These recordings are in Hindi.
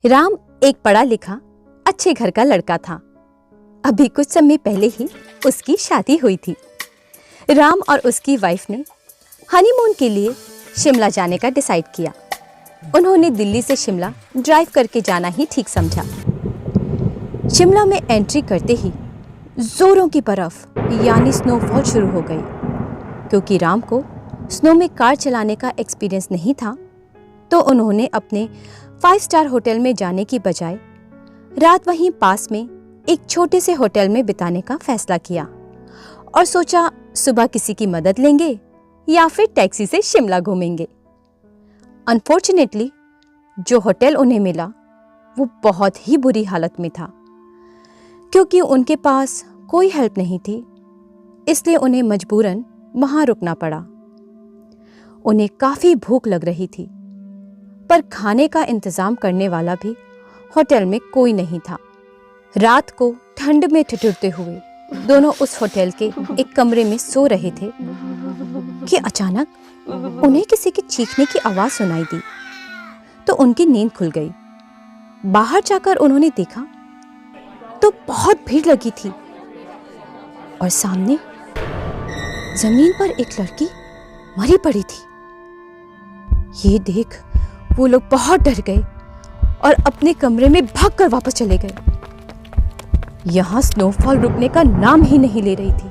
राम एक पढ़ा लिखा अच्छे घर का लड़का था। अभी कुछ समय पहले ही उसकी शादी हुई थी। राम और उसकी वाइफ ने हनीमून के लिए शिमला जाने का डिसाइड किया। उन्होंने दिल्ली से शिमला ड्राइव करके जाना ही ठीक समझा। शिमला में एंट्री करते ही जोरों की बर्फ यानी स्नोफॉल शुरू हो गई। क्योंकि राम को स्नो में कार चलाने का एक्सपीरियंस नहीं था, तो उन्होंने अपने 5 स्टार होटल में जाने की बजाय रात वहीं पास में एक छोटे से होटल में बिताने का फैसला किया और सोचा सुबह किसी की मदद लेंगे या फिर टैक्सी से शिमला घूमेंगे। अनफॉर्चुनेटली जो होटल उन्हें मिला वो बहुत ही बुरी हालत में था। क्योंकि उनके पास कोई हेल्प नहीं थी, इसलिए उन्हें मजबूरन वहां रुकना पड़ा। उन्हें काफी भूख लग रही थी, पर खाने का इंतजाम करने वाला भी होटल में कोई नहीं था। रात को ठंड में ठिठुरते हुए दोनों उस होटल के एक कमरे में सो रहे थे कि अचानक उन्हें किसी के चीखने की आवाज सुनाई दी, तो उनकी नींद खुल गई। बाहर जाकर उन्होंने देखा तो बहुत भीड़ लगी थी और सामने जमीन पर एक लड़की मरी पड़ी थी। ये देख वो लोग बहुत डर गए और अपने कमरे में भागकर वापस चले गए। यहां स्नोफॉल रुकने का नाम ही नहीं ले रही थी।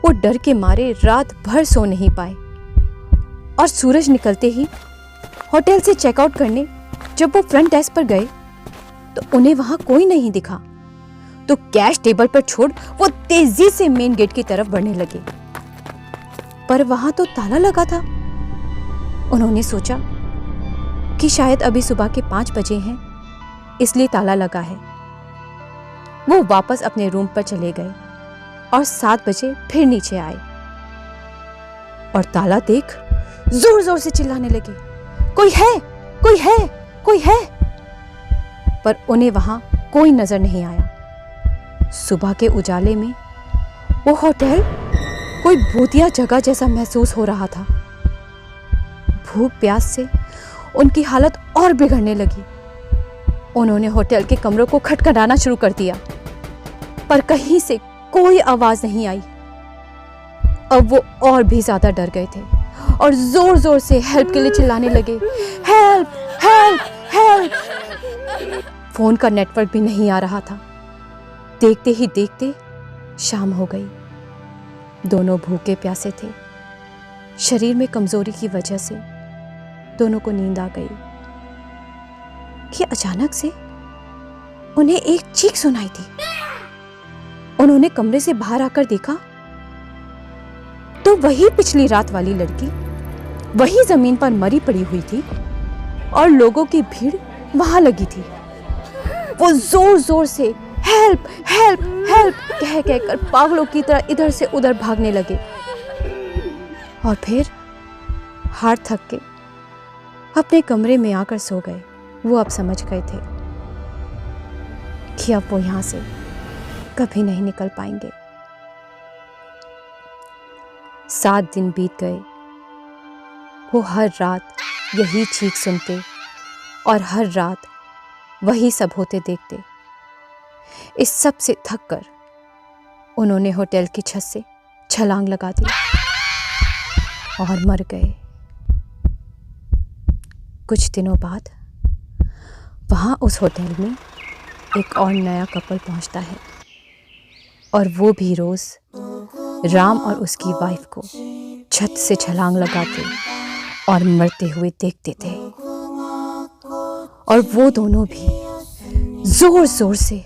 वो डर के मारे रात भर सो नहीं पाए और सूरज निकलते ही होटल से चेकआउट करने जब वो फ्रंट डेस्क पर गए तो उन्हें वहां कोई नहीं दिखा। तो कैश टेबल पर छोड़ वो तेजी से मेन गेट की तरफ बढ़ने लगे, पर वहां तो ताला लगा था। उन्होंने सोचा कि शायद अभी सुबह के 5 बजे हैं, इसलिए ताला लगा है। वो वापस अपने रूम पर चले गए और 7 बजे फिर नीचे आए और ताला देख जोर जोर से चिल्लाने लगे, कोई है, कोई है, कोई है। पर उन्हें वहां कोई नजर नहीं आया। सुबह के उजाले में वो होटल कोई भूतिया जगह जैसा महसूस हो रहा था। भूख प्यास से उनकी हालत और बिगड़ने लगी। उन्होंने होटल के कमरों को खटखटाना शुरू कर दिया, पर कहीं से कोई आवाज नहीं आई। अब वो और भी ज्यादा डर गए थे और जोर जोर से हेल्प के लिए चिल्लाने लगे, हेल्प, हेल्प, हेल्प। फोन का नेटवर्क भी नहीं आ रहा था। देखते ही देखते शाम हो गई। दोनों भूखे प्यासे थे। शरीर में कमजोरी की वजह से दोनों को नींद आ गई कि अचानक से उन्हें एक चीख सुनाई दी। उन्होंने कमरे से बाहर आकर देखा तो वही पिछली रात वाली लड़की वही जमीन पर मरी पड़ी हुई थी और लोगों की भीड़ वहां लगी थी। वो जोर जोर से हेल्प, हेल्प, हेल्प कह कहकर पागलों की तरह इधर से उधर भागने लगे और फिर हार थक के अपने कमरे में आकर सो गए। वो अब समझ गए थे कि अब वो यहां से कभी नहीं निकल पाएंगे। 7 दिन बीत गए। वो हर रात यही चीख सुनते और हर रात वही सब होते देखते। इस सब से थककर उन्होंने होटल की छत से छलांग लगा दी और मर गए। कुछ दिनों बाद वहां उस होटल में एक और नया कपल पहुंचता है और वो भी रोज राम और उसकी वाइफ को छत से छलांग लगाते और मरते हुए देखते थे। और वो दोनों भी जोर जोर से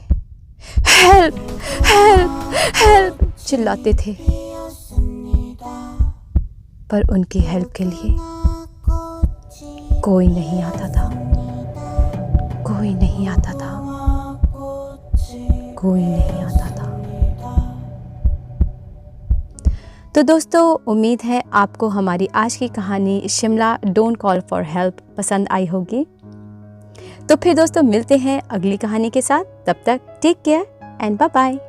हेल्प, हेल्प, हेल्प चिल्लाते थे, पर उनकी हेल्प के लिए कोई नहीं आता था। कोई नहीं आता था। कोई नहीं आता था। तो दोस्तों, उम्मीद है आपको हमारी आज की कहानी Shimla don't call for help पसंद आई होगी। तो फिर दोस्तों मिलते हैं अगली कहानी के साथ। तब तक take care and bye bye.